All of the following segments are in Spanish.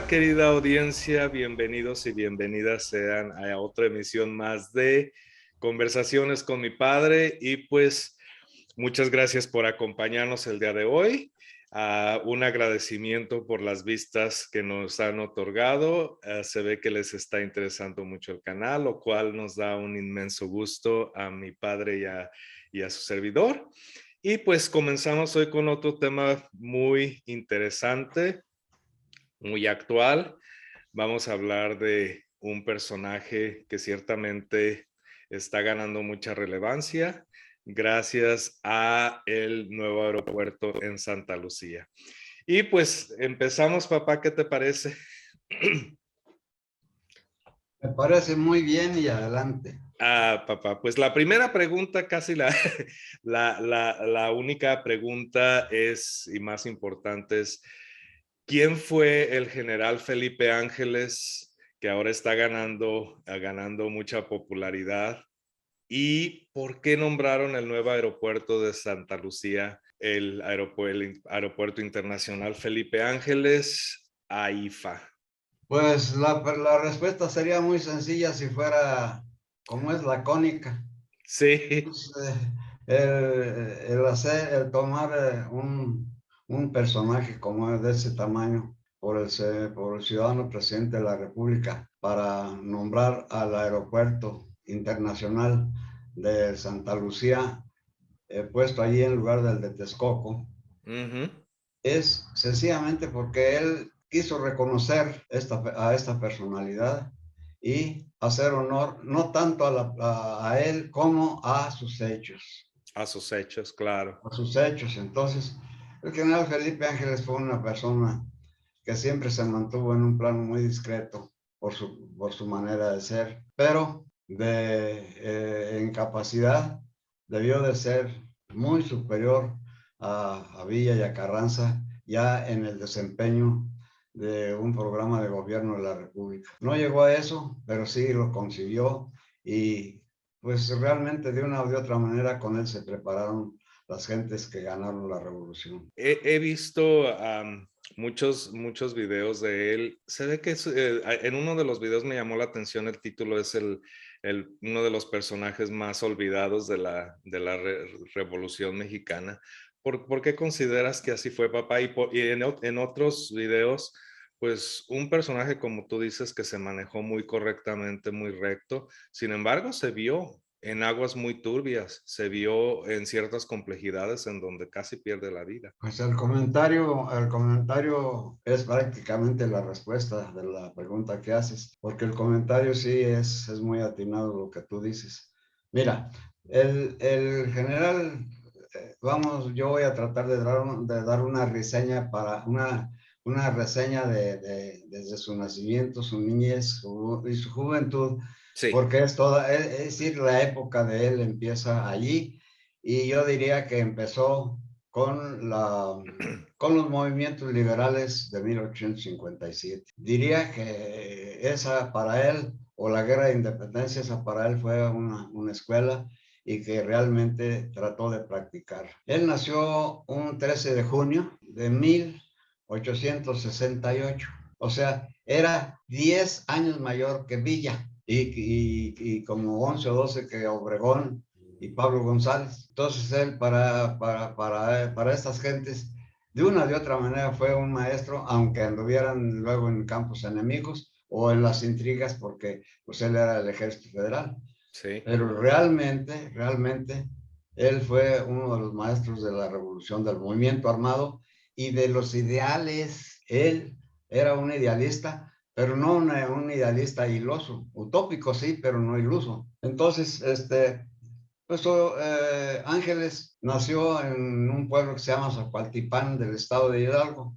Hola querida audiencia, bienvenidos y bienvenidas sean a otra emisión más de Conversaciones con mi padre y pues muchas gracias por acompañarnos el día de hoy. Un agradecimiento por las vistas que nos han otorgado. Se ve que les está interesando mucho el canal, lo cual nos da un inmenso gusto a mi padre y a su servidor. Y pues comenzamos hoy con otro tema muy interesante, muy actual. Vamos a hablar de un personaje que ciertamente está ganando mucha relevancia gracias a el nuevo aeropuerto en Santa Lucía. Y pues empezamos, papá, ¿qué te parece? Me parece muy bien y adelante. Papá, pues la primera pregunta, casi la única pregunta es, y más importante es, ¿quién fue el general Felipe Ángeles, que ahora está ganando mucha popularidad? ¿Y por qué nombraron el nuevo aeropuerto de Santa Lucía el aeropuerto internacional Felipe Ángeles AIFA? Pues la respuesta sería muy sencilla si fuera como es lacónica. Sí, Pues, el tomar un personaje como es de ese tamaño por el ciudadano presidente de la República para nombrar al aeropuerto internacional de Santa Lucía, puesto allí en lugar del de Texcoco, ujú, es sencillamente porque él quiso reconocer a esta personalidad y hacer honor no tanto a él como a sus hechos. a sus hechos, claro. A sus hechos. Entonces, el general Felipe Ángeles fue una persona que siempre se mantuvo en un plano muy discreto por su manera de ser, pero en capacidad debió de ser muy superior a Villa y a Carranza ya en el desempeño de un programa de gobierno de la República. No llegó a eso, pero sí lo consiguió y pues realmente de una u de otra manera con él se prepararon las gentes que ganaron la revolución. He visto muchos videos de él. Se ve que en uno de los videos me llamó la atención el título, es uno de los personajes más olvidados de la Revolución Mexicana. ¿Por qué consideras que así fue, papá? Y en otros videos, pues un personaje como tú dices que se manejó muy correctamente, muy recto. Sin embargo, se vio en aguas muy turbias, se vio en ciertas complejidades en donde casi pierde la vida. Pues el comentario es prácticamente la respuesta de la pregunta que haces, porque el comentario sí es muy atinado lo que tú dices. Mira, el general, vamos, yo voy a tratar de dar una reseña una reseña desde su nacimiento, su niñez y su juventud, Sí. porque es decir, la época de él empieza allí, y yo diría que empezó con, con los movimientos liberales de 1857. Diría que esa para él, o la guerra de independencia, esa para él fue una escuela y que realmente trató de practicar. Él nació un 13 de junio de 1868, o sea, era 10 años mayor que Villa y como 11 o 12 que Obregón y Pablo González. Entonces él para estas gentes, de una de otra manera fue un maestro, aunque anduvieran luego en campos enemigos o en las intrigas, porque pues él era del Ejército Federal. Sí. Pero realmente, él fue uno de los maestros de la revolución, del movimiento armado y de los ideales. Él era un idealista, pero no un idealista iluso, utópico sí, pero no iluso. Entonces, pues Ángeles nació en un pueblo que se llama Zacualtipán del estado de Hidalgo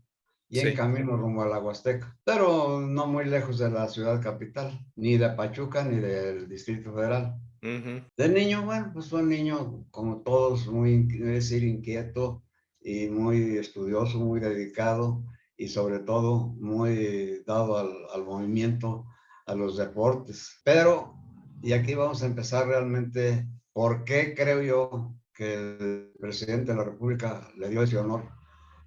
y en Sí. camino rumbo a la Huasteca, pero no muy lejos de la ciudad capital, ni de Pachuca ni del Distrito Federal. Ujú. De niño, bueno, pues fue un niño como todos, muy, es decir, inquieto y muy estudioso, muy dedicado y sobre todo muy dado al movimiento, a los deportes. Pero, y aquí vamos a empezar realmente, ¿por qué creo yo que el presidente de la República le dio ese honor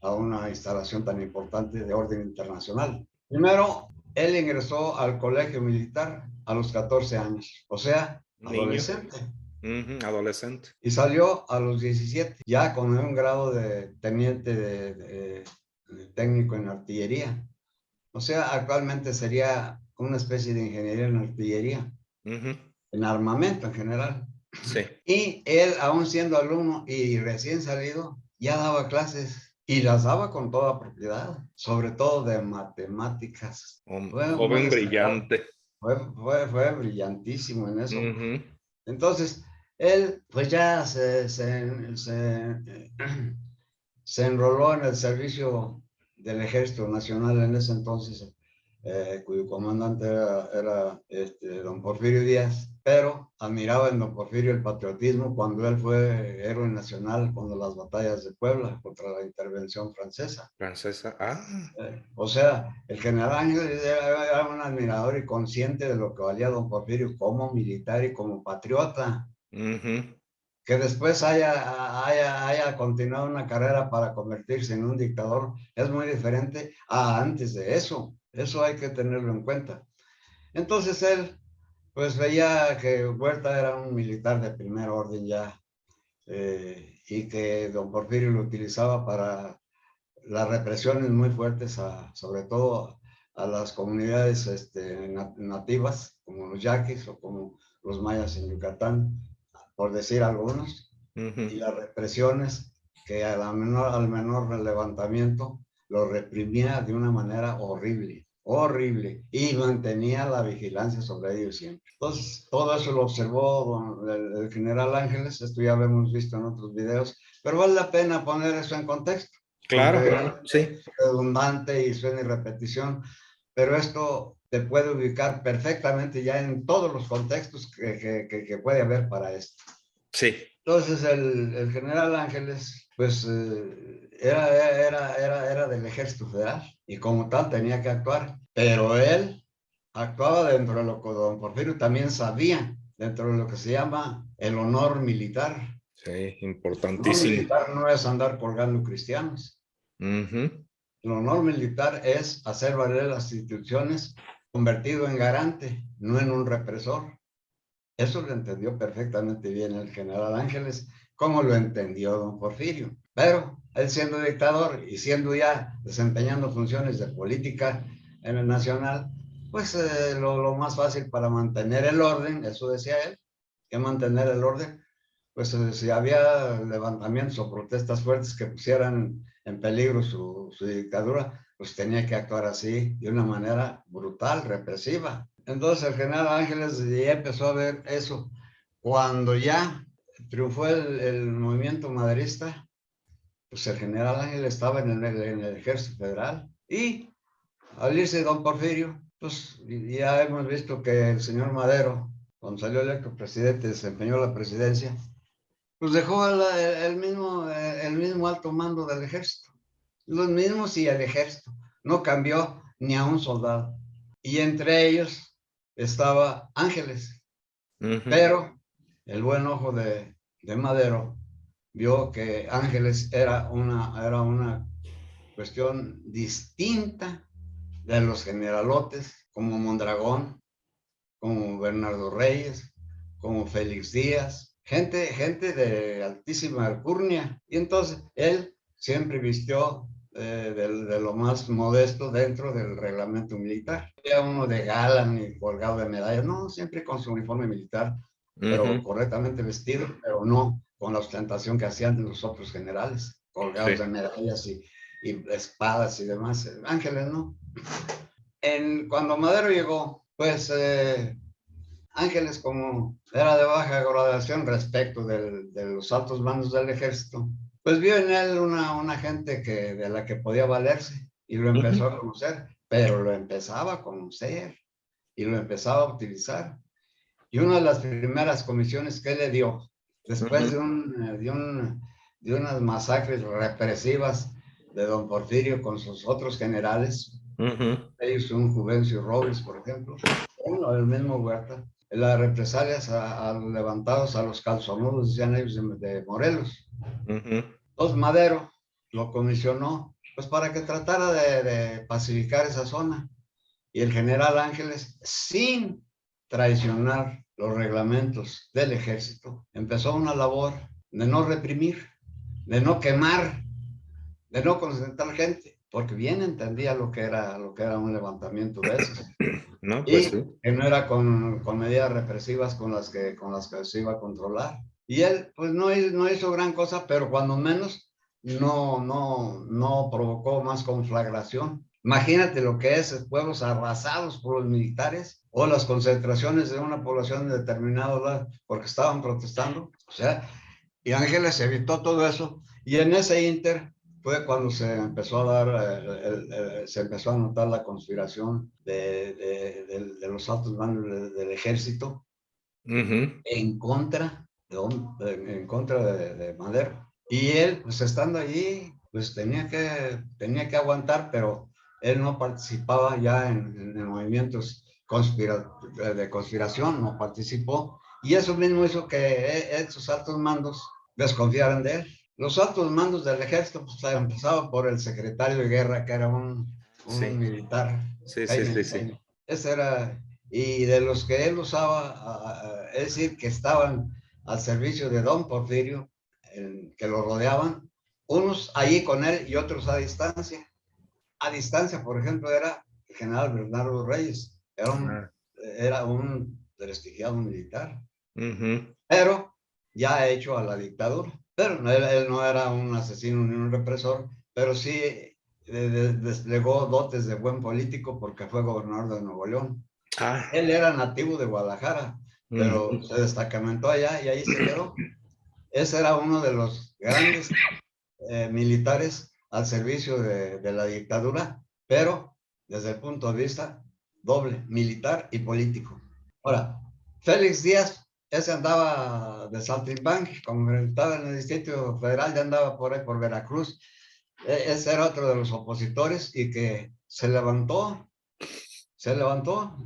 a una instalación tan importante de orden internacional? Primero, él ingresó al colegio militar a los 14 años, o sea, Niño. adolescente. Adolescente. Y salió a los 17, ya con un grado de teniente de técnico en artillería. O sea, actualmente sería una especie de ingeniería en artillería, en armamento en general. Sí. Y él, aún siendo alumno y recién salido, ya daba clases y las daba con toda propiedad, sobre todo de matemáticas. Fue muy Joven destacado, brillante. fue brillantísimo en eso. Ujú. Entonces, él pues ya se enroló en el servicio del Ejército Nacional en ese entonces, cuyo comandante era don Porfirio Díaz, pero admiraba en don Porfirio el patriotismo cuando él fue héroe nacional cuando las batallas de Puebla contra la intervención francesa. Francesa. O sea, el general Ángel era un admirador y consciente de lo que valía don Porfirio como militar y como patriota. Que después haya continuado una carrera para convertirse en un dictador es muy diferente a antes de eso. Eso hay que tenerlo en cuenta. Entonces él, pues veía que Huerta era un militar de primer orden ya, y que don Porfirio lo utilizaba para las represiones muy fuertes, sobre todo a las comunidades nativas, como los yaquis o como los mayas en Yucatán, por decir algunos, y las represiones que al menor levantamiento lo reprimía de una manera horrible, horrible, y mantenía la vigilancia sobre ellos siempre. Entonces, todo eso lo observó el general Ángeles, esto ya lo hemos visto en otros videos, pero vale la pena poner eso en contexto, Claro, aunque claro, sí. es redundante y suene repetición, pero esto te puede ubicar perfectamente ya en todos los contextos que puede haber para esto. Sí. Entonces el general Ángeles, pues era del Ejército Federal y como tal tenía que actuar, pero él actuaba dentro de lo que don Porfirio también sabía, dentro de lo que se llama el honor militar. Sí, El honor importantísimo. militar no es andar colgando cristianos. El honor militar es hacer valer las instituciones convertido en garante, no en un represor. Eso lo entendió perfectamente bien el general Ángeles, como lo entendió don Porfirio. Pero él siendo dictador y siendo ya desempeñando funciones de política en el nacional, pues lo más fácil para mantener el orden, eso decía él, que mantener el orden, pues si había levantamientos o protestas fuertes que pusieran en peligro su dictadura, pues tenía que actuar así, de una manera brutal, represiva. Entonces el general Ángeles ya empezó a ver eso. Cuando ya triunfó el movimiento maderista, pues el general Ángeles estaba en el Ejército Federal y al irse don Porfirio, pues ya hemos visto que el señor Madero, cuando salió electo presidente, desempeñó la presidencia, pues dejó el mismo alto mando del ejército. Los mismos y el ejército. No cambió ni a un soldado. Y entre ellos estaba Ángeles. Pero el buen ojo de Madero vio que Ángeles era una cuestión distinta de los generalotes como Mondragón, como Bernardo Reyes, como Félix Díaz, gente de altísima alcurnia. Y entonces él siempre vistió de lo más modesto dentro del reglamento militar. Era uno de gala ni colgado de medallas, no, siempre con su uniforme militar, pero correctamente vestido, pero no con la ostentación que hacían los otros generales, colgados de medallas y espadas y demás. Ángeles, ¿no? Cuando Madero llegó, pues Ángeles, como era de baja graduación respecto de los altos mandos del ejército, pues vio en él una gente de la que podía valerse y lo empezó a conocer, pero lo empezaba a conocer y lo empezaba a utilizar. Y una de las primeras comisiones que le dio, después de unas masacres represivas de don Porfirio con sus otros generales, ellos son Juvencio Robles, por ejemplo, uno del mismo Huerta, las represalias a los levantados, a los calzonudos, decían ellos, de Morelos. Entonces Madero lo comisionó pues para que tratara de pacificar esa zona. y el general Ángeles, sin traicionar los reglamentos del ejército, empezó una labor de no reprimir, de no quemar, de no concentrar gente, porque bien entendía lo que era un levantamiento de esos. No, pues Y sí. que no era con medidas represivas con las que se iba a controlar. Y él, pues no hizo gran cosa, pero cuando menos no provocó más conflagración. Imagínate lo que es pueblos arrasados por los militares o las concentraciones de una población de determinado lado porque estaban protestando. O sea, y Ángeles evitó todo eso. Y en ese inter fue cuando se empezó a dar, se empezó a notar la conspiración de los altos mandos del ejército en contra en contra de Madero. Y él, pues estando allí, pues tenía que aguantar, pero él no participaba ya en movimientos de conspiración, no participó. Y eso mismo hizo que esos altos mandos desconfiaran de él. Los altos mandos del ejército pues, empezaban por el secretario de guerra, que era un Sí, militar, sí, sí, Jaime sí, sí. Peña. Ese era, y de los que él usaba, es decir, que estaban al servicio de don Porfirio, que lo rodeaban, unos allí con él y otros a distancia. A distancia, por ejemplo, era el general Bernardo Reyes, Ah, era un prestigiado militar, ujú. pero ya hecho a la dictadura. Pero él no era un asesino ni un represor, pero sí desplegó dotes de buen político porque fue gobernador de Nuevo León. Ah, Él era nativo de Guadalajara, pero ujú. se destacamentó allá y ahí se quedó. Ese era uno de los grandes militares al servicio de la dictadura, pero desde el punto de vista doble, militar y político. Ahora, Félix Díaz, ese andaba de saltimbanqui, como estaba en el Distrito Federal, ya andaba por ahí, por Veracruz. Ese era otro de los opositores y que se levantó,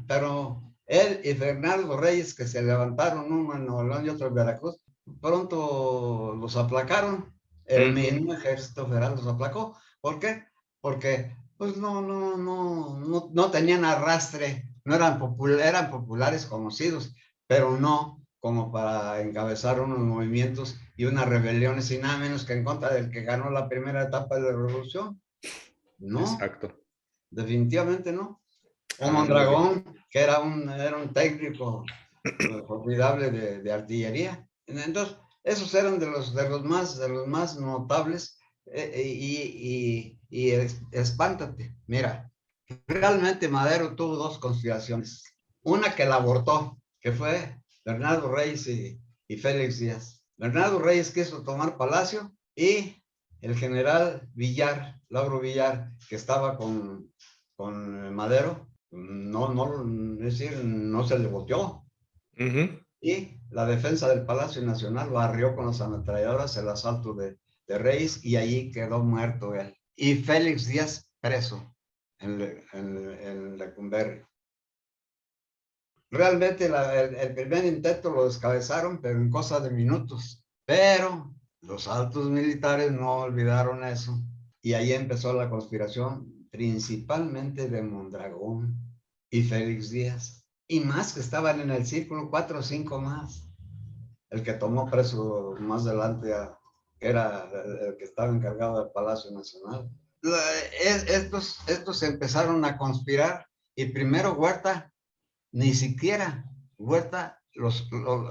pero él y Fernando Reyes, que se levantaron, uno en Nuevo León y otro en Veracruz, pronto los aplacaron. El Ujú. mismo ejército federal los aplacó. ¿Por qué? Porque pues no tenían arrastre, no eran, eran populares conocidos, pero no como para encabezar unos movimientos y unas rebeliones y nada menos que en contra del que ganó la primera etapa de la revolución. No, Exacto. definitivamente no. O Ah, muy bien. Mondragón, que era un técnico formidable de artillería. Entonces, esos eran de los más notables. Espántate, mira, realmente Madero tuvo dos conspiraciones. Una que la abortó, que fue Bernardo Reyes y Félix Díaz. Bernardo Reyes quiso tomar Palacio y el general Villar, Lauro Villar, que estaba con Madero, es decir, no se le volteó. Ujú. Y la defensa del Palacio Nacional barrió con las ametralladoras el asalto de Reyes y allí quedó muerto él. Y Félix Díaz preso en Lecumberri. Realmente el primer intento lo descabezaron, pero en cosa de minutos. Pero los altos militares no olvidaron eso. Y ahí empezó la conspiración, principalmente de Mondragón y Félix Díaz. Y más que estaban en el círculo, 4 o 5 más. El que tomó preso más adelante, que era el que estaba encargado del Palacio Nacional. Estos empezaron a conspirar y primero Huerta ni siquiera Huerta,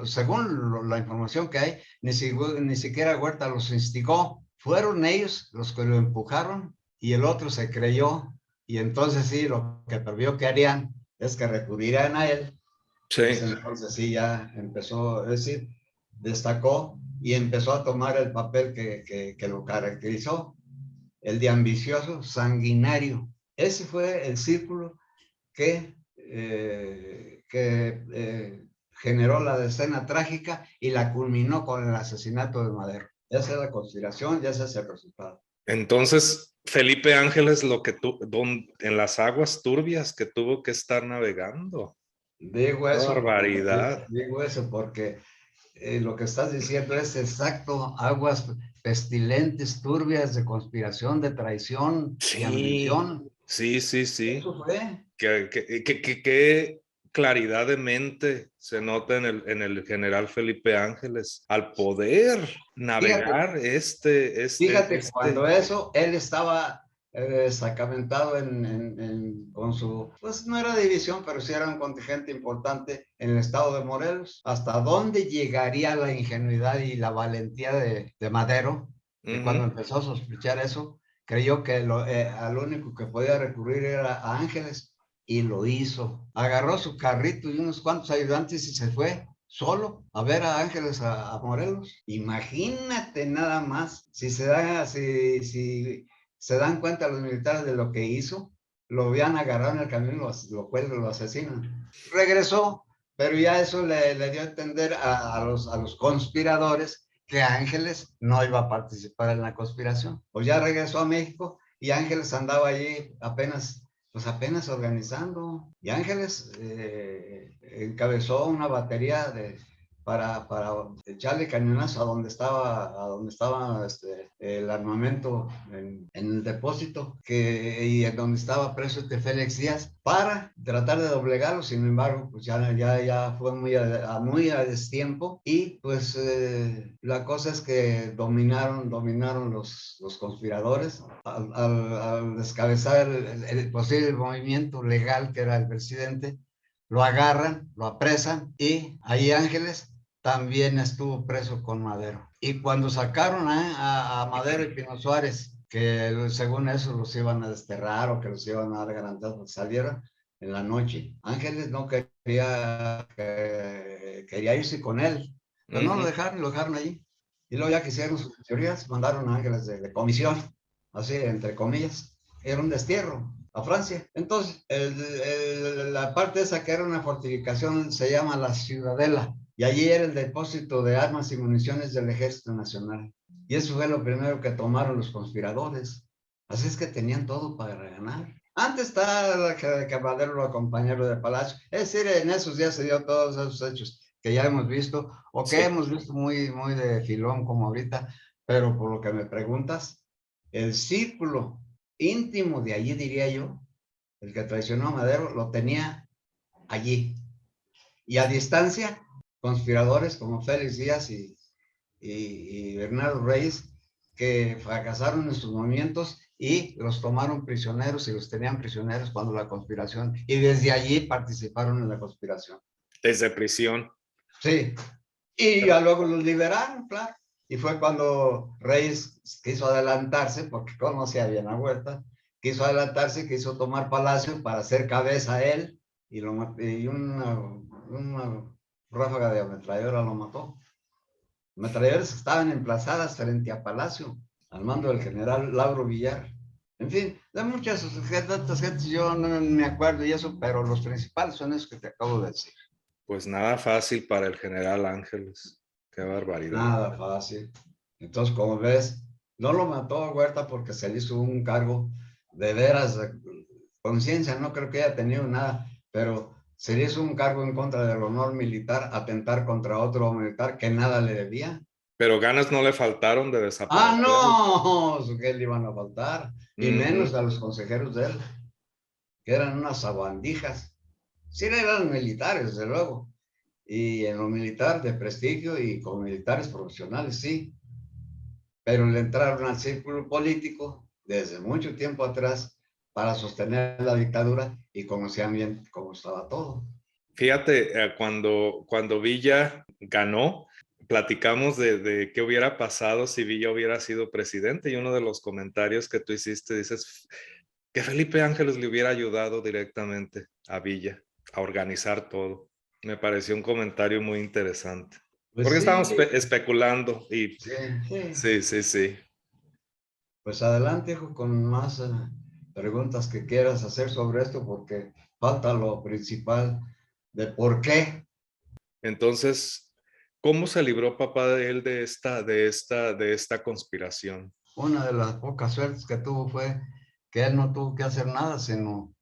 según la información que hay, ni siquiera Huerta los instigó. Fueron ellos los que lo empujaron y el otro se creyó. Y entonces sí, lo que previó que harían es que recurrirían a él. Pues Sí, entonces sí, ya empezó, es decir, destacó y empezó a tomar el papel que lo caracterizó, el de ambicioso, sanguinario. Ese fue el círculo que generó la escena trágica y la culminó con el asesinato de Madero. Esa es la conspiración y ese es el resultado. entonces Felipe Ángeles, lo que en las aguas turbias que tuvo que estar navegando. Digo Qué eso porque, barbaridad. digo eso porque lo que estás diciendo es exacto, aguas pestilentes, turbias de conspiración, de traición y Sí, ambición. sí, sí, sí. Eso fue. qué claridad de mente se nota en el general Felipe Ángeles al poder Fíjate, navegar fíjate, cuando eso, él estaba sacramentado con su, pues no era división, pero sí era un contingente importante en el estado de Morelos. ¿Hasta dónde llegaría la ingenuidad y la valentía de Madero? Que cuando empezó a sospechar eso, creyó que al único que podía recurrir era a Ángeles, y lo hizo. Agarró su carrito y unos cuantos ayudantes y se fue solo a ver a Ángeles a Morelos. Imagínate nada más, si se dan cuenta los militares de lo que hizo, lo habían agarrado en el camino, lo cuelgan, lo asesinan. Regresó, pero ya eso le dio a entender a los conspiradores que Ángeles no iba a participar en la conspiración. Pues ya regresó a México y Ángeles andaba allí apenas organizando. Y Ángeles encabezó una batería para echarle cañonazo a donde estaba el armamento en el depósito y en donde estaba preso Félix Díaz, para tratar de doblegarlo. Sin embargo, pues ya fue muy a destiempo, y pues la cosa es que dominaron los conspiradores al descabezar el posible movimiento legal que era el presidente. Lo agarran, lo apresan, y ahí Ángeles también estuvo preso con Madero. Y cuando sacaron a Madero y Pino Suárez, que según eso los iban a desterrar o que los iban a dar garantías para que salieran en la noche, Ángeles no quería irse con él, pero no lo dejaron allí. Y luego, ya que hicieron sus teorías, mandaron a Ángeles de comisión, así entre comillas. Era un destierro a Francia. Entonces, la parte esa que era una fortificación se llama la Ciudadela, y allí era el depósito de armas y municiones del Ejército Nacional. Y eso fue lo primero que tomaron los conspiradores. Así es que tenían todo para ganar. Antes está que Madero lo acompañaron de Palacio. Es decir, en esos días se dio todos esos hechos que ya hemos visto, o que hemos visto muy, muy de filón como ahorita. Pero por lo que me preguntas, el círculo íntimo de allí, diría yo, el que traicionó a Madero, lo tenía allí. Y a distancia, conspiradores como Félix Díaz y Bernardo Reyes, que fracasaron en sus movimientos y los tomaron prisioneros y los tenían prisioneros cuando la conspiración, y desde allí participaron en la conspiración. Desde prisión. Sí, y ya luego los liberaron, claro. Y fue cuando Reyes quiso adelantarse, porque conocía bien a Huerta, quiso adelantarse, quiso tomar Palacio para hacer cabeza a él, y una ráfaga de ametralladora lo mató. Ametralladoras estaban emplazadas frente a Palacio, al mando del general Lauro Villar. En fin, de muchas gentes yo no me acuerdo y eso, pero los principales son esos que te acabo de decir. Pues nada fácil para el general Ángeles. Qué barbaridad. Nada fácil. Entonces, como ves, no lo mató a Huerta porque se le hizo un cargo de veras de conciencia. No creo que haya tenido nada, pero se le hizo un cargo en contra del honor militar, atentar contra otro militar que nada le debía. Pero ganas no le faltaron de Ah, desaparecer. no, que le iban a faltar, y menos a los consejeros de él, que eran unas sabandijas. Sí, eran militares, desde luego, y en lo militar de prestigio y con militares profesionales, sí, pero le entraron al círculo político desde mucho tiempo atrás para sostener la dictadura, y conocían bien cómo estaba todo. Fíjate, cuando Villa ganó, platicamos de qué hubiera pasado si Villa hubiera sido presidente, y uno de los comentarios que tú hiciste dices que Felipe Ángeles le hubiera ayudado directamente a Villa a organizar todo. Me pareció un comentario muy interesante. Pues Porque sí, estábamos especulando y sí. sí. Pues adelante, hijo, con más preguntas que quieras hacer sobre esto, porque falta lo principal de por qué. Entonces, ¿cómo se libró papá de él de esta conspiración? Una de las pocas suertes que tuvo fue que él no tuvo que hacer nada, sino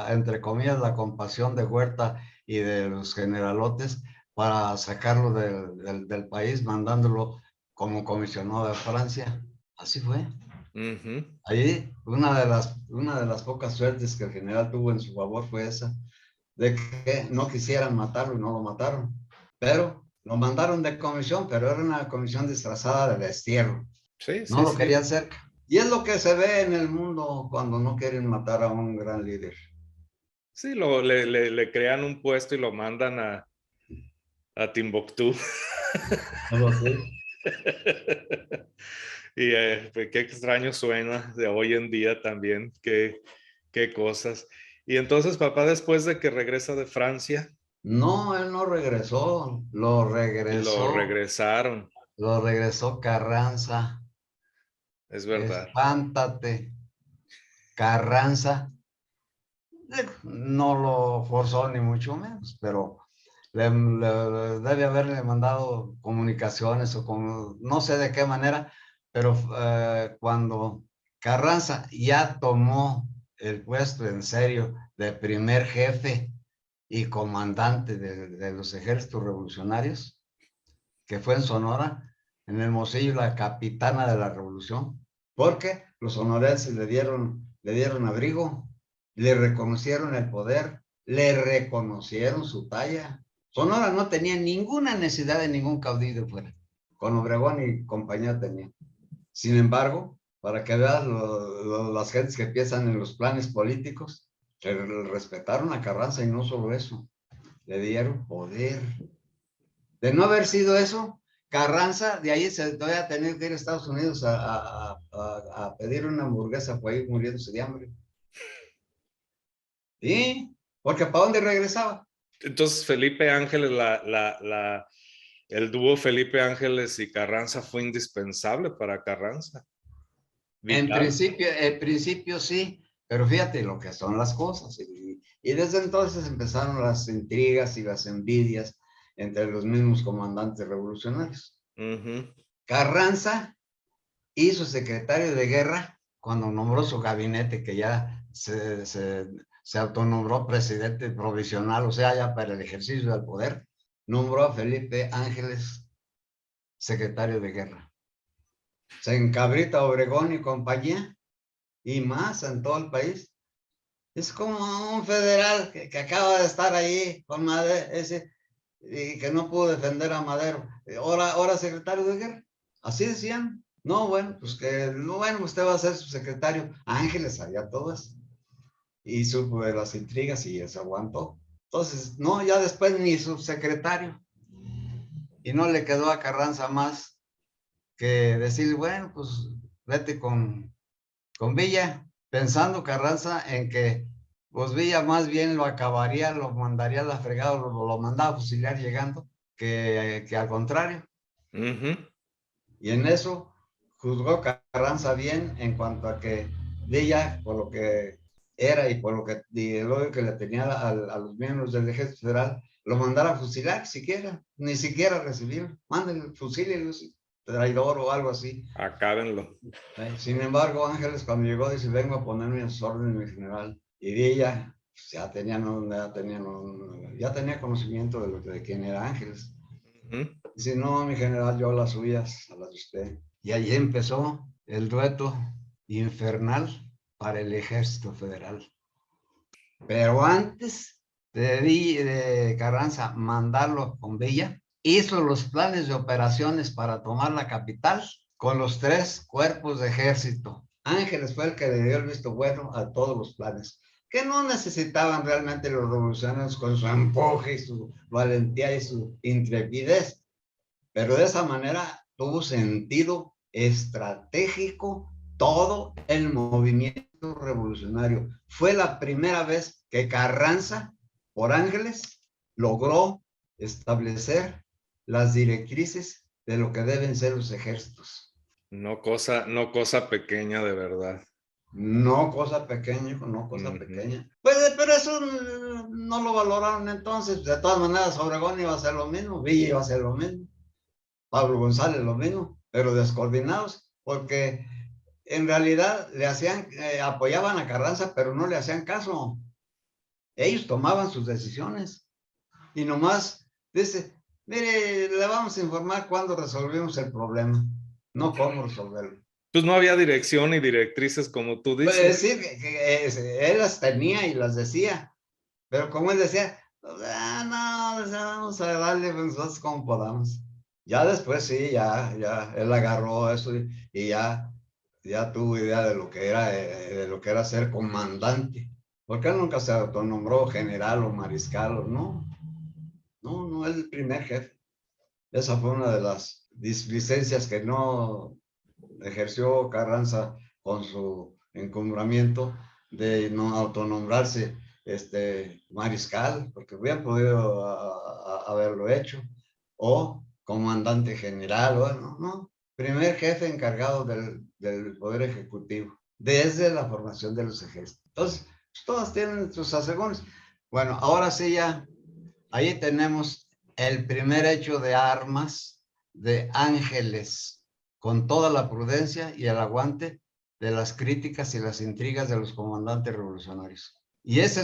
entre comillas, la compasión de Huerta y de los generalotes para sacarlo del país, mandándolo como comisionado de Francia. Así fue. Ujú. Ahí una de las pocas suertes que el general tuvo en su favor fue esa, de que no quisieran matarlo y no lo mataron. Pero lo mandaron de comisión, pero era una comisión disfrazada de destierro. Sí, No sí, lo sí. querían cerca. Y es lo que se ve en el mundo cuando no quieren matar a un gran líder. Sí, le crean un puesto y lo mandan a Timbuktu. Algo así. Y pues, qué extraño suena de hoy en día también, qué cosas. Y entonces papá después de que regresa de Francia No, él no regresó, y lo regresó Carranza. es verdad. Espántate, Carranza. No lo forzó ni mucho menos, pero debe haberle mandado comunicaciones o con, no sé de qué manera, pero cuando Carranza ya tomó el puesto en serio de primer jefe y comandante de los ejércitos revolucionarios, que fue en Sonora, en Hermosillo, la capitana de la revolución, porque los sonorenses le dieron abrigo, le reconocieron el poder, le reconocieron su talla. Sonora no tenía ninguna necesidad de ningún caudillo fuera, con Obregón y compañía tenía. Sin embargo, para que veas las gentes que piensan en los planes políticos, respetaron a Carranza y no solo eso, le dieron poder. De no haber sido eso, Carranza, de ahí se voy a tener que ir a Estados Unidos a pedir una hamburguesa por ahí muriéndose de hambre. ¿Sí? Porque ¿para dónde regresaba? Entonces Felipe Ángeles, el dúo Felipe Ángeles y Carranza fue indispensable para Carranza. Vital. En principio sí, pero fíjate lo que son las cosas. Y desde entonces empezaron las intrigas y las envidias entre los mismos comandantes revolucionarios. Ujú. Carranza hizo secretario de guerra cuando nombró su gabinete, que ya se autonombró presidente provisional, o sea, ya para el ejercicio del poder, nombró a Felipe Ángeles secretario de guerra. Se encabrita Obregón y compañía, y más en todo el país. Es como un federal que acaba de estar ahí con Madero, ese, y que no pudo defender a Madero. Ahora secretario de guerra. Así decían. No, bueno, pues que, no, bueno, usted va a ser su secretario. Ángeles sabía todas. Y supo de las intrigas y se aguantó. Entonces, no, ya después ni subsecretario. Y no le quedó a Carranza más que decir, bueno, pues vete con Villa, pensando Carranza en que pues Villa más bien lo acabaría, lo mandaría a la fregada, lo mandaba a fusilar llegando, que al contrario. Ujú. Y en eso juzgó Carranza bien en cuanto a que Villa, por lo que era y por lo que, y el odio que le tenía a los miembros del ejército federal, lo mandara a fusilar siquiera, ni siquiera recibir, manden, fusílenlo, traidor o algo así. Acábenlo. Sin embargo, Ángeles cuando llegó dice, vengo a ponerme en sus órdenes, mi general. Y Villa pues, ya tenía conocimiento de quién era Ángeles. Ujú. Dice, no, mi general, yo a las suyas, a las de usted. Y allí empezó el dueto infernal para el ejército federal. Pero antes de Carranza mandarlo con Villa, hizo los planes de operaciones para tomar la capital con los 3 cuerpos de ejército. Ángeles fue el que le dio el visto bueno a todos los planes, que no necesitaban realmente los revolucionarios con su empuje y su valentía y su intrepidez, pero de esa manera tuvo sentido estratégico todo el movimiento revolucionario. Fue la primera vez que Carranza, por Ángeles, logró establecer las directrices de lo que deben ser los ejércitos. No cosa pequeña de verdad. No cosa pequeña, no cosa Ujú. pequeña. Pues, pero eso no lo valoraron entonces. De todas maneras, Obregón iba a hacer lo mismo, Villa iba a hacer lo mismo. Pablo González lo mismo, pero descoordinados, porque en realidad le hacían, apoyaban a Carranza, pero no le hacían caso. Ellos tomaban sus decisiones y nomás dice, mire, le vamos a informar cuándo resolvimos el problema, no cómo resolverlo. Pues no había dirección ni directrices como tú Pues dices. sí, él las tenía y las decía, pero como él decía, no, o sea, vamos a darle pues, nosotros como podamos. Ya después sí, ya, él agarró eso y ya tuvo idea de lo que era ser comandante, porque él nunca se autonombró general o mariscal, no, él el primer jefe. Esa fue una de las licencias que no ejerció Carranza con su encumbramiento de no autonombrarse mariscal, porque hubieran podido haberlo hecho, o comandante general, bueno, no, primer jefe encargado del Poder Ejecutivo, desde la formación de los ejércitos. Entonces, pues, todas tienen sus asegúnes. Bueno, ahora sí ya, ahí tenemos el primer hecho de armas de Ángeles, con toda la prudencia y el aguante de las críticas y las intrigas de los comandantes revolucionarios. Y eso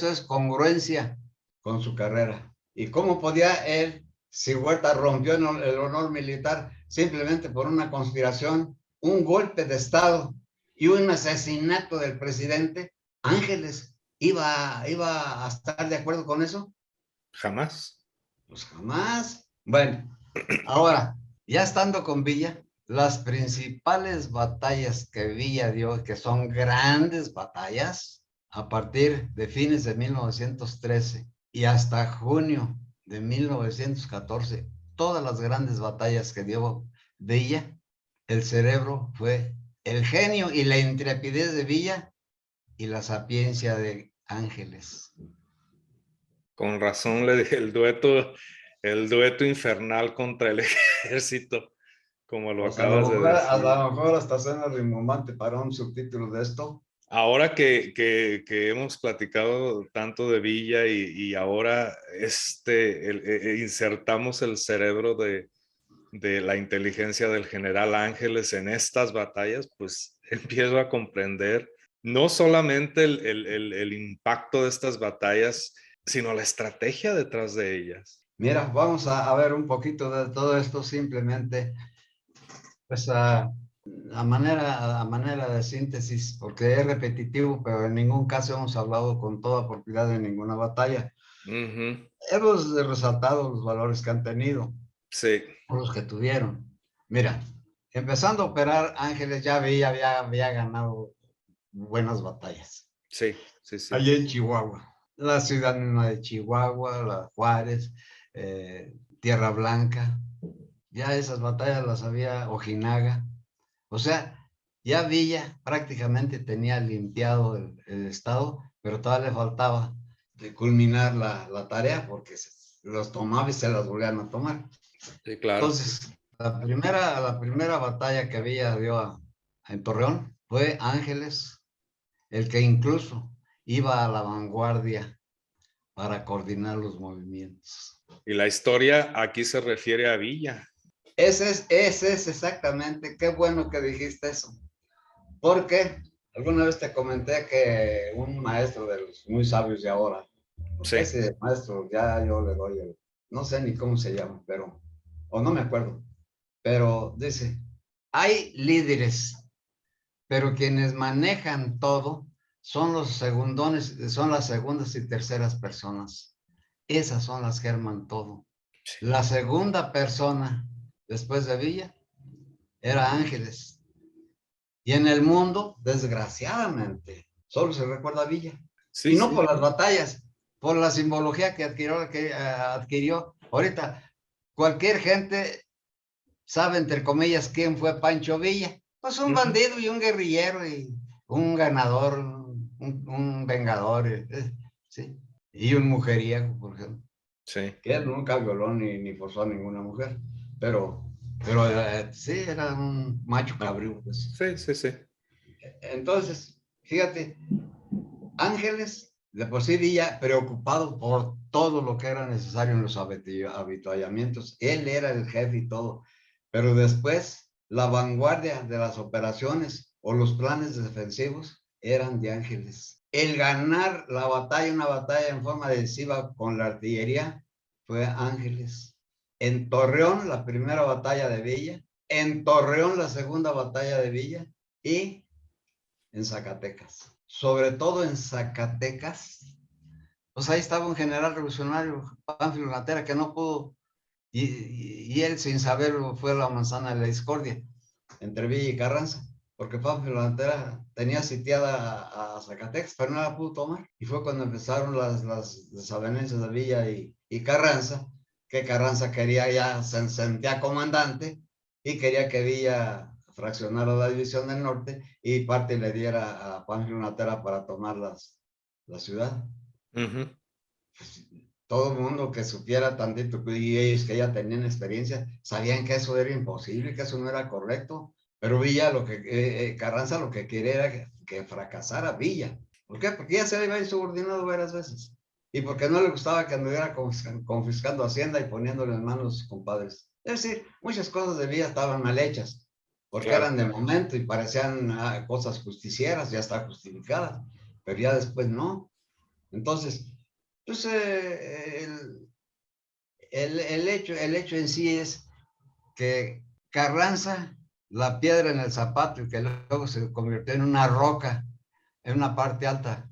es congruencia con su carrera. ¿Y cómo podía él, si Huerta rompió el honor militar simplemente por una conspiración, un golpe de Estado y un asesinato del presidente, Ángeles iba a estar de acuerdo con eso? Jamás. Pues jamás. Bueno, ahora, ya estando con Villa, las principales batallas que Villa dio, que son grandes batallas, a partir de fines de 1913 y hasta junio de 1914, todas las grandes batallas que dio Villa, el cerebro fue el genio y la intrepidez de Villa y la sapiencia de Ángeles. Con razón le dije el dueto infernal contra el ejército, como lo Pues acabas de a decir. lo mejor hasta suena rimbombante para un subtítulo de esto. Ahora que hemos platicado tanto de Villa y ahora insertamos el cerebro de la inteligencia del general Ángeles en estas batallas, pues empiezo a comprender no solamente el impacto de estas batallas, sino la estrategia detrás de ellas. Mira, vamos a ver un poquito de todo esto simplemente, pues a manera de síntesis, porque es repetitivo, pero en ningún caso hemos hablado con toda propiedad de ninguna batalla. Ujú. Hemos resaltado los valores que han tenido, Sí, o los que tuvieron. Mira, empezando a operar, Ángeles ya había ganado buenas batallas. sí, sí, sí. Allí en Chihuahua, la ciudad misma de Chihuahua, la Juárez, Tierra Blanca, ya esas batallas las había Ojinaga. O sea, ya Villa prácticamente tenía limpiado el estado, pero todavía le faltaba de culminar la tarea porque los tomaba y se las volvían a tomar. Sí, claro. Entonces, la primera batalla que Villa dio en Torreón fue Ángeles, el que incluso iba a la vanguardia para coordinar los movimientos. Y la historia aquí se refiere a Villa. Ese es exactamente, qué bueno que dijiste eso, porque alguna vez te comenté que un maestro de los muy sabios de ahora, Sí, ese maestro ya yo le doy no sé ni cómo se llama, pero, o no me acuerdo, pero dice, hay líderes, pero quienes manejan todo son los segundones, son las segundas y terceras personas. Esas son las que arman todo. La segunda persona después de Villa era Ángeles. Y en el mundo, desgraciadamente, solo se recuerda a Villa. sí, Y no sí. por las batallas, por la simbología que adquirió. Ahorita, cualquier gente sabe, entre comillas, quién fue Pancho Villa. Pues un Ujú. bandido y un guerrillero y un ganador, un vengador, ¿sí? Y un mujeriego, por ejemplo. Sí, Que él nunca violó ni forzó a ninguna mujer, pero sí, era un macho no. cabrío, pues. Sí, sí, sí. Entonces, fíjate, Ángeles, de por sí Villa, preocupado por todo lo que era necesario en los habituallamientos, él era el jefe y todo, pero después la vanguardia de las operaciones o los planes defensivos eran de Ángeles. El ganar la batalla, una batalla en forma decisiva con la artillería, fue Ángeles. En Torreón, la primera batalla de Villa, en Torreón la segunda batalla de Villa y en Zacatecas. Sobre todo en Zacatecas, pues ahí estaba un general revolucionario, Pánfilo Natera, que no pudo, y él sin saberlo fue la manzana de la discordia entre Villa y Carranza, porque Pánfilo Natera tenía sitiada a Zacatecas, pero no la pudo tomar. Y fue cuando empezaron las desavenencias de Villa y Carranza, que Carranza quería ya, se sentía comandante y quería que Villa fraccionara la división del norte y parte le diera a Pánfilo Natera para tomar la ciudad. Ujú. Pues, todo el mundo que supiera tantito, y ellos que ya tenían experiencia, sabían que eso era imposible, que eso no era correcto. Pero Villa, Carranza lo que quería era que fracasara Villa. ¿Por qué? Porque ya se le había subordinado varias veces. Y porque no le gustaba que anduviera confiscando Hacienda y poniéndole en manos de sus compadres. Es decir, muchas cosas de Villa estaban mal hechas, porque Claro. eran de momento y parecían cosas justicieras, ya está justificadas, pero ya después no. Entonces, pues el hecho en sí es que Carranza, la piedra en el zapato, y que luego se convirtió en una roca, en una parte alta,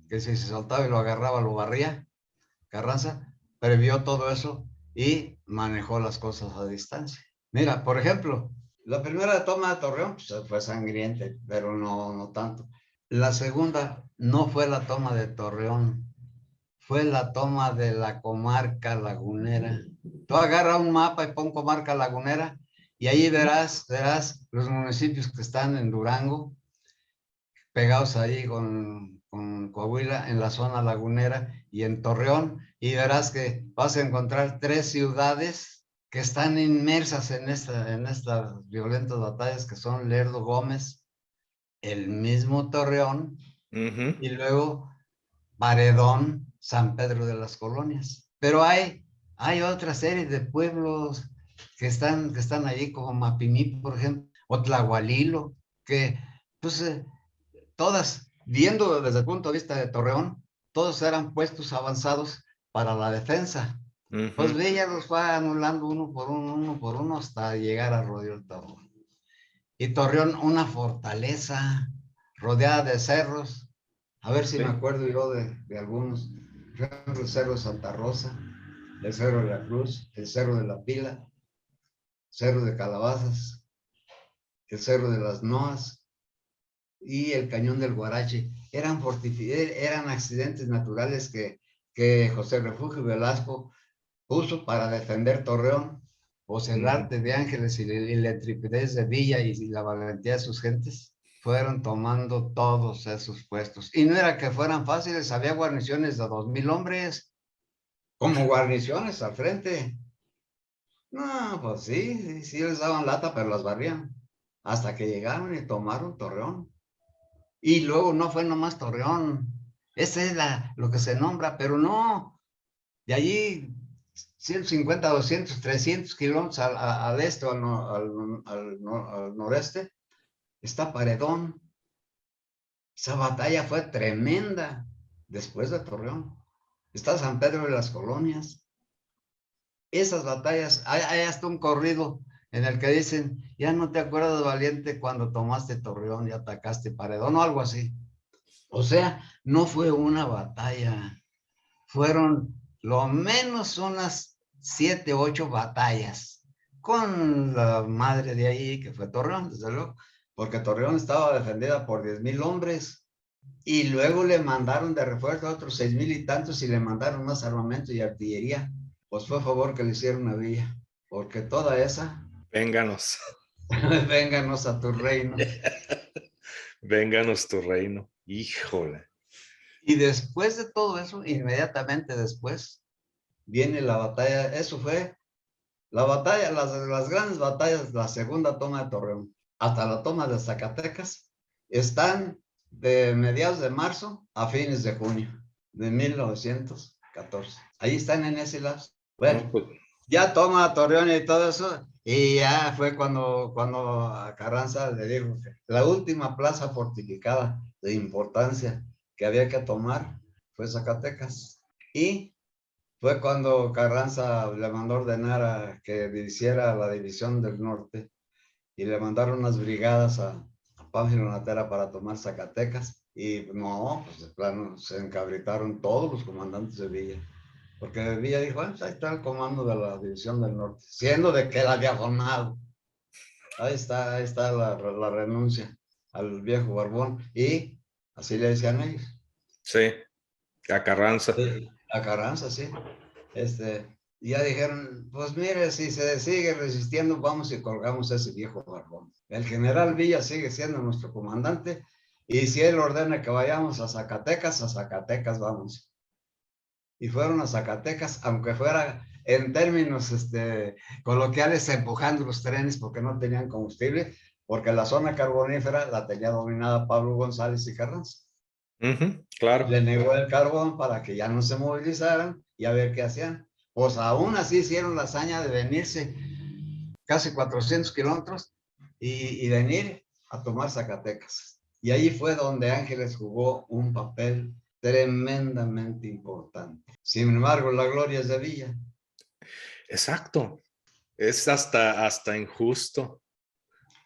que si se soltaba y lo agarraba, lo barría. Carranza previó todo eso y manejó las cosas a distancia. Mira, por ejemplo, la primera toma de Torreón pues, fue sangrienta, pero no tanto. La segunda no fue la toma de Torreón, fue la toma de la comarca lagunera. Tú agarra un mapa y pon comarca lagunera y ahí verás los municipios que están en Durango, pegados ahí con Coahuila en la zona lagunera y en Torreón, y verás que vas a encontrar 3 ciudades que están inmersas en estas violentas batallas, que son Lerdo, Gómez, el mismo Torreón, Ujú. y luego Paredón, San Pedro de las Colonias. Pero hay otra serie de pueblos que están allí, como Mapimí, por ejemplo, o Tlahualilo, que pues todas, viendo desde el punto de vista de Torreón, todos eran puestos avanzados para la defensa. Pues Ujú. Villa los fue anulando uno por uno hasta llegar a Rodeo del Torreón. Y Torreón, una fortaleza rodeada de cerros. A ver si me Sí. acuerdo yo de algunos. Por ejemplo, el Cerro de Santa Rosa, el Cerro de la Cruz, el Cerro de la Pila, el Cerro de Calabazas, el Cerro de las Noas y el Cañón del Guarache. Eran accidentes naturales que José Refugio Velasco puso para defender Torreón. Pues el Ujú. arte de Ángeles y la intrepidez de Villa y la valentía de sus gentes fueron tomando todos esos puestos. Y no era que fueran fáciles, había guarniciones de 2,000 hombres, como guarniciones al frente. No, pues sí les daban lata, pero las barrían. Hasta que llegaron y tomaron Torreón. Y luego no fue nomás Torreón. Ese es lo que se nombra, pero no. De allí 150, 200, 300 kilómetros al este o al noreste está Paredón. Esa batalla fue tremenda después de Torreón. Está San Pedro de las Colonias. Esas batallas, hay hasta un corrido en el que dicen, ya no te acuerdas, valiente, cuando tomaste Torreón y atacaste Paredón o algo así. O sea, no fue una batalla, fueron lo menos unas 7, 8 batallas con la madre de ahí, que fue Torreón, desde luego, porque Torreón estaba defendida por 10,000 hombres y luego le mandaron de refuerzo a otros 6,000 y tantos y le mandaron más armamento y artillería. Pues fue a favor que le hicieron a Villa, porque toda esa, Vénganos. vénganos a tu reino. Vénganos tu reino. Híjole. Y después de todo eso, inmediatamente después, viene la batalla. Eso fue la batalla, las grandes batallas, la segunda toma de Torreón, hasta la toma de Zacatecas, están de mediados de marzo a fines de junio de 1914. Ahí están en ese lapso. No, Bueno, pues, ya toma Torreón y todo eso, y ya fue cuando a Carranza le dijo que la última plaza fortificada de importancia que había que tomar fue Zacatecas. Y fue cuando Carranza le mandó ordenar a que hiciera la división del norte y le mandaron unas brigadas a Pánfilo Natera para tomar Zacatecas. Y no, pues de plano se encabritaron todos los comandantes de Villa. Porque Villa dijo, ah, pues ahí está el comando de la División del Norte, siendo de que él había formado. Ahí está la renuncia al viejo Barbón. Y así le decían ellos. Sí, a Carranza. A Carranza, sí. Ya dijeron, pues mire, si se sigue resistiendo, vamos y colgamos a ese viejo Barbón. El general Villa sigue siendo nuestro comandante, y si él ordena que vayamos a Zacatecas vamos. Y fueron a Zacatecas, aunque fuera en términos coloquiales, empujando los trenes porque no tenían combustible, porque la zona carbonífera la tenía dominada Pablo González y Carranza. Claro. Le negó el carbón para que ya no se movilizaran y a ver qué hacían. Pues aún así hicieron la hazaña de venirse casi 400 kilómetros y venir a tomar Zacatecas. Y ahí fue donde Ángeles jugó un papel tremendamente importante. Sin embargo, la gloria es de Villa. Exacto. Es hasta injusto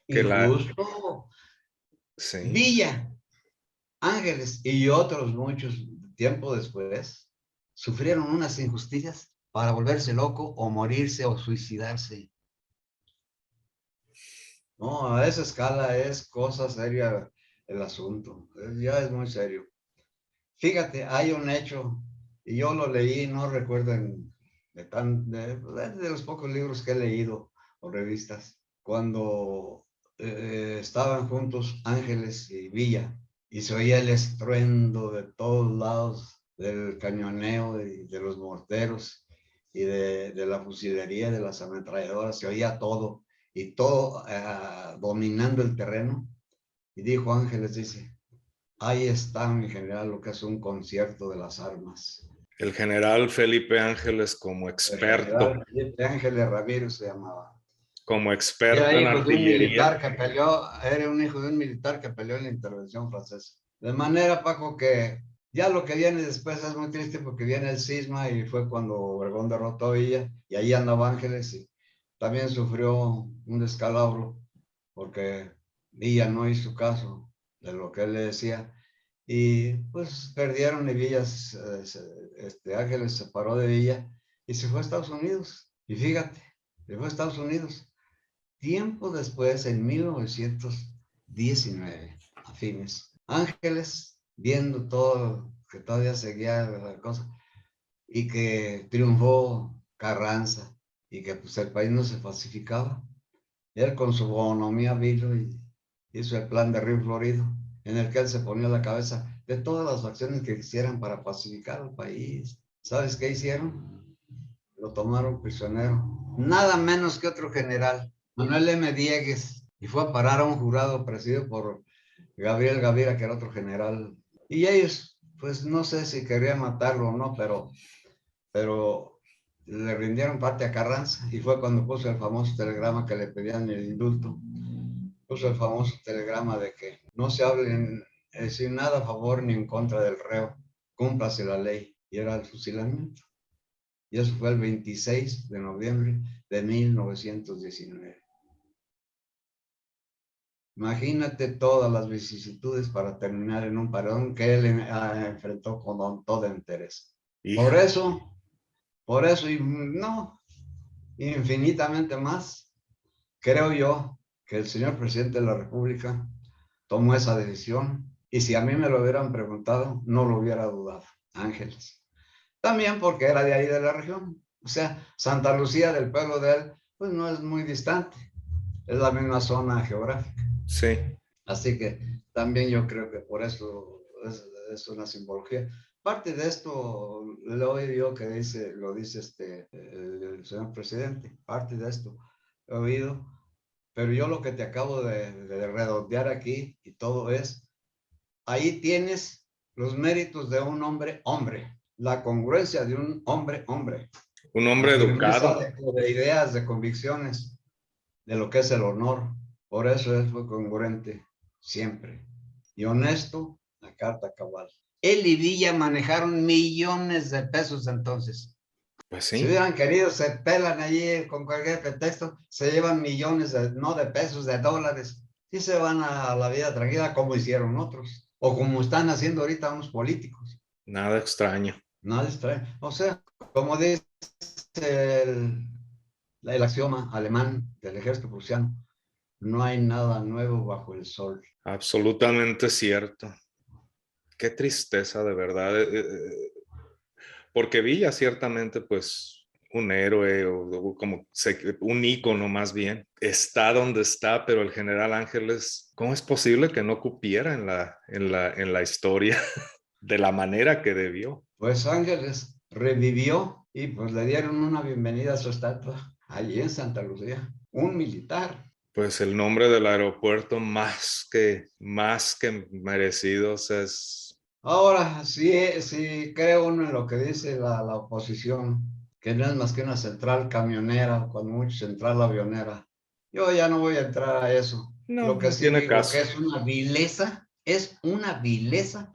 que Injusto. Sí, Villa, Ángeles y otros muchos tiempo después sufrieron unas injusticias para volverse loco o morirse o suicidarse. No, a esa escala es cosa seria el asunto. Ya es muy serio. Fíjate, hay un hecho, y yo lo leí, no recuerdo de los pocos libros que he leído o revistas, cuando estaban juntos Ángeles y Villa, y se oía el estruendo de todos lados del cañoneo y de los morteros y de la fusilería, de las ametralladoras, se oía todo, y todo dominando el terreno. Y dijo Ángeles, dice, ahí está, mi general, lo que es un concierto de las armas. el general Felipe Ángeles El general experto, Felipe Ángeles Ramírez se llamaba. como Era experto en hijo de un artillería. militar que peleó, era un hijo de un militar que peleó en la intervención francesa. De manera, Paco, que ya lo que viene después es muy triste porque viene el cisma y fue cuando Obregón derrotó a Villa y ahí andaba Ángeles y también sufrió un descalabro porque Villa no hizo caso de lo que él le decía y pues perdieron y Villa, Ángeles se separó de Villa y se fue a Estados Unidos. Y fíjate, se fue a Estados Unidos. Tiempo después, en 1919, a fines, Ángeles, viendo todo, que todavía seguía la cosa, y que triunfó Carranza, y que pues el país no se pacificaba, él con su bonomía vino y hizo el plan de Río Florido, en el que él se ponía a la cabeza de todas las acciones que quisieran para pacificar al país. ¿Sabes qué hicieron? Lo tomaron prisionero. Nada menos que otro general, Manuel M. Diegues, y fue a parar a un jurado presidido por Gabriel Gavira, que era otro general. Y ellos, pues no sé si querían matarlo o no, pero le rindieron parte a Carranza y fue cuando puso el famoso telegrama que le pedían el indulto. Puso el famoso telegrama de que no se hable sin nada a favor ni en contra del reo, cúmplase la ley, y era el fusilamiento. Y eso fue el 26 de noviembre de 1919. Imagínate todas las vicisitudes para terminar en un paredón que él enfrentó con toda entereza. Por Hija, eso, por eso, y no, infinitamente más, creo yo que el señor presidente de la República tomó esa decisión, y si a mí me lo hubieran preguntado, no lo hubiera dudado, Ángeles. También porque era de ahí de la región. O sea, Santa Lucía, del pueblo de él, pues no es muy distante. Es la misma zona geográfica. sí, Así que también yo creo que por eso es una simbología. Parte de esto lo oí yo que lo dice el señor presidente. Parte de esto he oído. Pero yo lo que te acabo de redondear aquí y todo es, ahí tienes los méritos de un hombre, hombre. La congruencia de un hombre, hombre. un La hombre firmeza educado. de ideas, de convicciones, de lo que es el honor. Por eso él fue congruente siempre. Y honesto, la carta cabal. Él y Villa manejaron millones de pesos entonces. Pues Si sí, hubieran querido, se pelan allí con cualquier pretexto, se llevan millones, no de pesos, de dólares, y se van a la vida tranquila como hicieron otros, o como están haciendo ahorita unos políticos. nada extraño. No les trae. O sea, como dice el, el axioma alemán del ejército prusiano, no hay nada nuevo bajo el sol. Absolutamente cierto. Qué tristeza, de verdad. Porque Villa ciertamente, pues, un héroe o como un ícono más bien, está donde está, pero el general Ángeles, ¿cómo es posible que no cupiera en la historia de la manera que debió? Pues Ángeles revivió y pues le dieron una bienvenida a su estatua allí en Santa Lucía. Un militar. Pues el nombre del aeropuerto más que merecido, o sea, Ahora, sí creo uno en lo que dice la oposición, que no es más que una central camionera, cuando mucho central avionera. Yo ya no voy a entrar a eso. no, Lo que no sí tiene digo caso. que es una vileza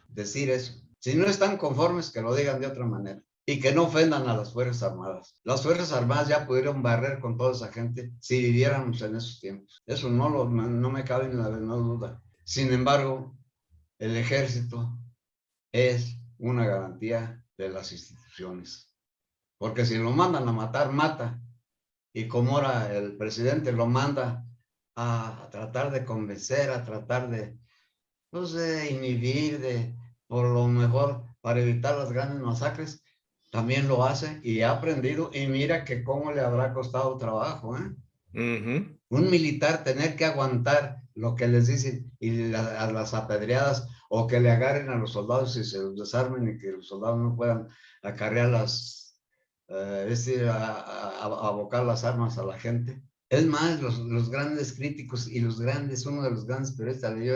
decir eso. Si no están conformes, que lo digan de otra manera y que no ofendan a las Fuerzas Armadas. Las Fuerzas Armadas ya pudieron barrer con toda esa gente si viviéramos en esos tiempos. Eso no me cabe ni la menor duda. Sin embargo, el ejército es una garantía de las instituciones. Porque si lo mandan a matar, mata. Y como ahora el presidente lo manda a tratar de convencer, a tratar de, pues, de inhibir, de, por lo mejor, para evitar las grandes masacres, también lo hace y ha aprendido. Y mira que cómo le habrá costado trabajo, ¿eh? Ujú. Un militar tener que aguantar lo que les dicen y a las apedreadas o que le agarren a los soldados y se los desarmen y que los soldados no puedan acarrear es decir, abocar las armas a la gente. Es más, los grandes críticos y uno de los grandes periodistas de yo,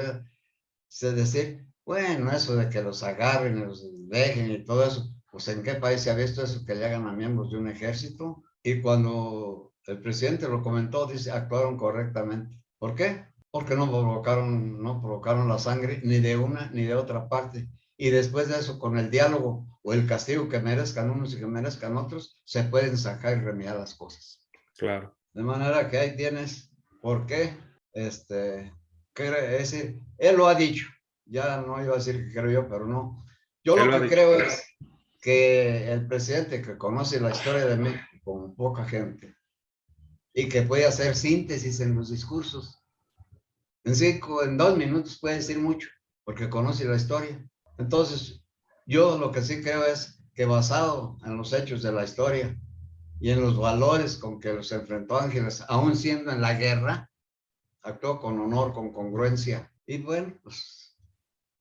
se decir, bueno, eso de que los agarren, los dejen y todo eso, pues ¿en qué país se ha visto eso que le hagan a miembros de un ejército? Y cuando el presidente lo comentó, dice, actuaron correctamente. ¿Por qué? Porque no provocaron la sangre ni de una ni de otra parte. Y después de eso, con el diálogo o el castigo que merezcan unos y que merezcan otros, se pueden sacar y remediar las cosas. Claro. De manera que ahí tienes por qué, este, es decir, él lo ha dicho, ya no iba a decir que creo yo, pero no. Yo Él lo lo ha que dicho. creo es que el presidente que conoce la historia de México como poca gente y que puede hacer síntesis en los discursos, en 2 minutos puede decir mucho, porque conoce la historia. Entonces, yo lo que sí creo es que basado en los hechos de la historia, y en los valores con que los enfrentó Ángeles, aún siendo en la guerra, actuó con honor, con congruencia. Y bueno, pues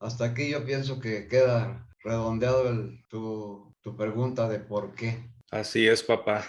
hasta aquí yo pienso que queda redondeado tu pregunta de por qué. Así es, papá.